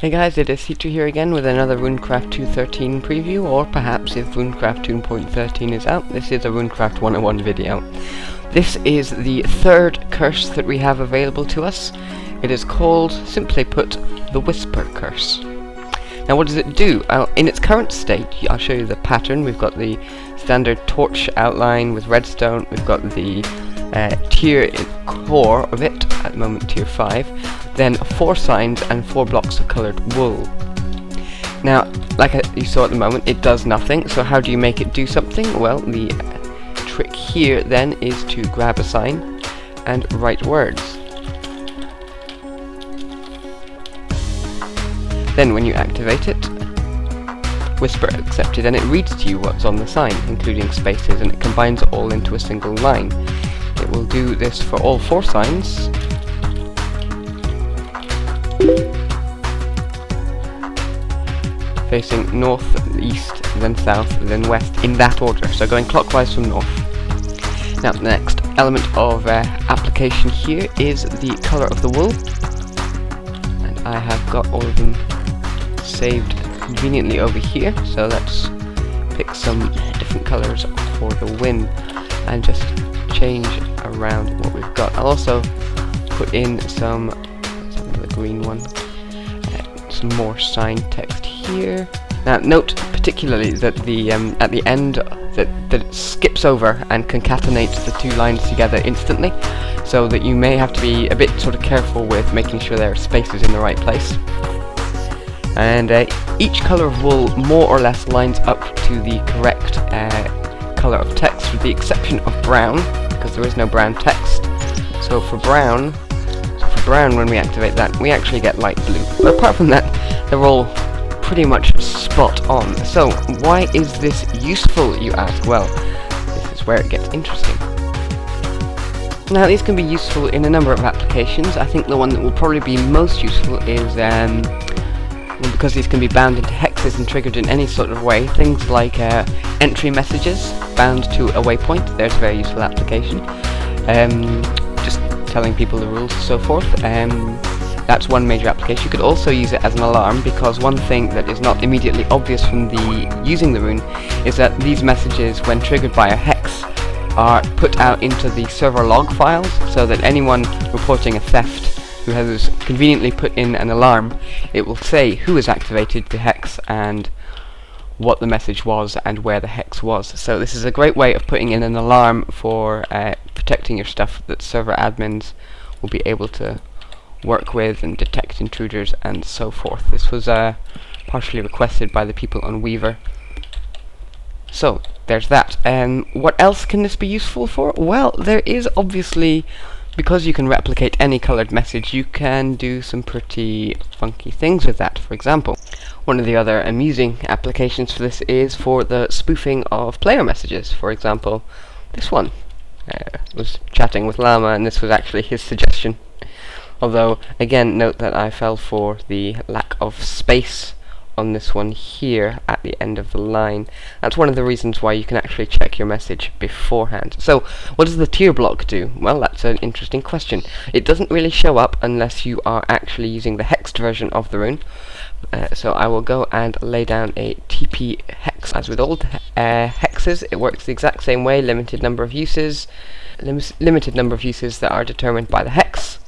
Hey guys, it is Heater here again with another Runecraft 2.13 preview, or perhaps if Runecraft 2.13 is out, this is a Runecraft 101 video. This is the third curse that we have available to us. It is called, simply put, the Whisper Curse. Now what does it do? In its current state, I'll show you the pattern. We've got the standard torch outline with redstone, we've got the tier core of it, at the moment tier 5, then 4 signs and 4 blocks of coloured wool. Now, like you saw at the moment, it does nothing, so how do you make it do something? Well, the trick here then is to grab a sign and write words. Then when you activate it, Whisper accepted, and it reads to you what's on the sign, including spaces, and it combines it all into a single line. It will do this for all 4 signs. Facing north, east, then south, then west, in that order, so going clockwise from north. Now the next element of application here is the colour of the wool, and I have got all of them saved conveniently over here, so let's pick some different colours for the win and just change around what we've got. I'll also put in some, the green one, some more sign text here. Now note particularly that the at the end that it skips over and concatenates the 2 lines together instantly, so that you may have to be a bit sort of careful with making sure there are spaces in the right place. And each colour of wool more or less lines up to the correct colour of text, with the exception of brown, because there is no brown text. So for brown, when we activate that, we actually get light blue. But apart from that, they're all pretty much spot on. So why is this useful, you ask? Well, this is where it gets interesting. Now these can be useful in a number of applications. I think the one that will probably be most useful is because these can be bound into hexes and triggered in any sort of way, things like entry messages bound to a waypoint. There's a very useful application. Just telling people the rules and so forth. That's one major application. You could also use it as an alarm, because one thing that is not immediately obvious from using the rune is that these messages, when triggered by a hex, are put out into the server log files, so that anyone reporting a theft who has conveniently put in an alarm, it will say who has activated the hex and what the message was and where the hex was. So this is a great way of putting in an alarm for protecting your stuff, that server admins will be able to work with and detect intruders and so forth. This was partially requested by the people on Weaver. So there's that. What else can this be useful for? Well, there is obviously, because you can replicate any coloured message, you can do some pretty funky things with that. For example, one of the other amusing applications for this is for the spoofing of player messages. For example, this one. Was chatting with Llama, and this was actually his suggestion. Although, again, note that I fell for the lack of space on this one here at the end of the line. That's one of the reasons why you can actually check your message beforehand. So, what does the tier block do? Well, that's an interesting question. It doesn't really show up unless you are actually using the hexed version of the rune. So I will go and lay down a TP hex. As with all hexes, it works the exact same way. Limited number of uses that are determined by the hex.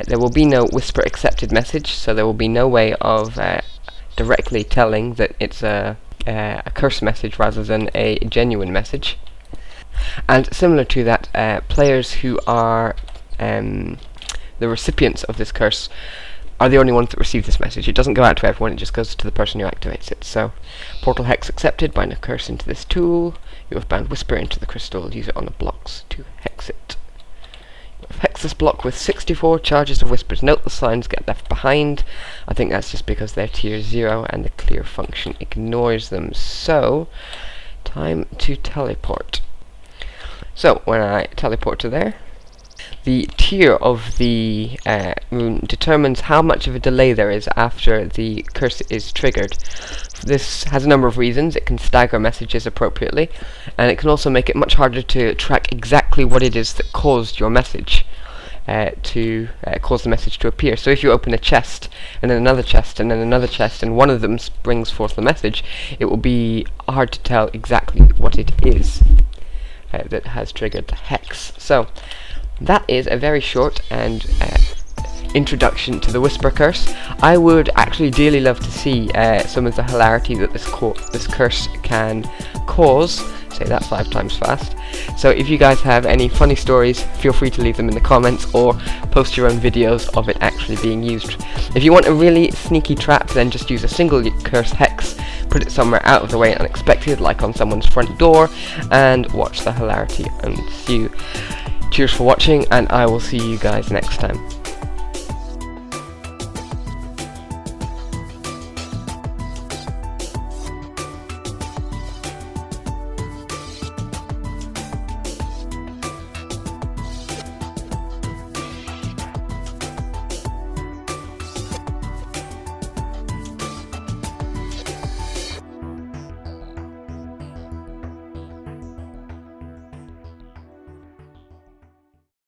There will be no whisper accepted message, so there will be no way of directly telling that it's a curse message rather than a genuine message. And similar to that, players who are the recipients of this curse are the only ones that receive this message. It doesn't go out to everyone, it just goes to the person who activates it. So, portal hex accepted, bind a curse into this tool. You have bound whisper into the crystal, use it on the blocks to hex it. You have hexed this block with 64 charges of whispers. Note the signs get left behind. I think that's just because they're tier 0 and the clear function ignores them. So, time to teleport. So, when I teleport to there, the tier of the rune determines how much of a delay there is after the curse is triggered. This has a number of reasons. It can stagger messages appropriately, and it can also make it much harder to track exactly what it is that caused your message. to cause the message to appear. So if you open a chest, and then another chest, and then another chest, and one of them brings forth the message, it will be hard to tell exactly what it is that has triggered the hex. So that is a very short and introduction to the Whisper Curse. I would actually dearly love to see some of the hilarity that this curse can cause. Say that 5 times fast. So if you guys have any funny stories, feel free to leave them in the comments or post your own videos of it actually being used. If you want a really sneaky trap, then just use a single curse hex, put it somewhere out of the way and unexpected, like on someone's front door, and watch the hilarity ensue. Cheers for watching, and I will see you guys next time.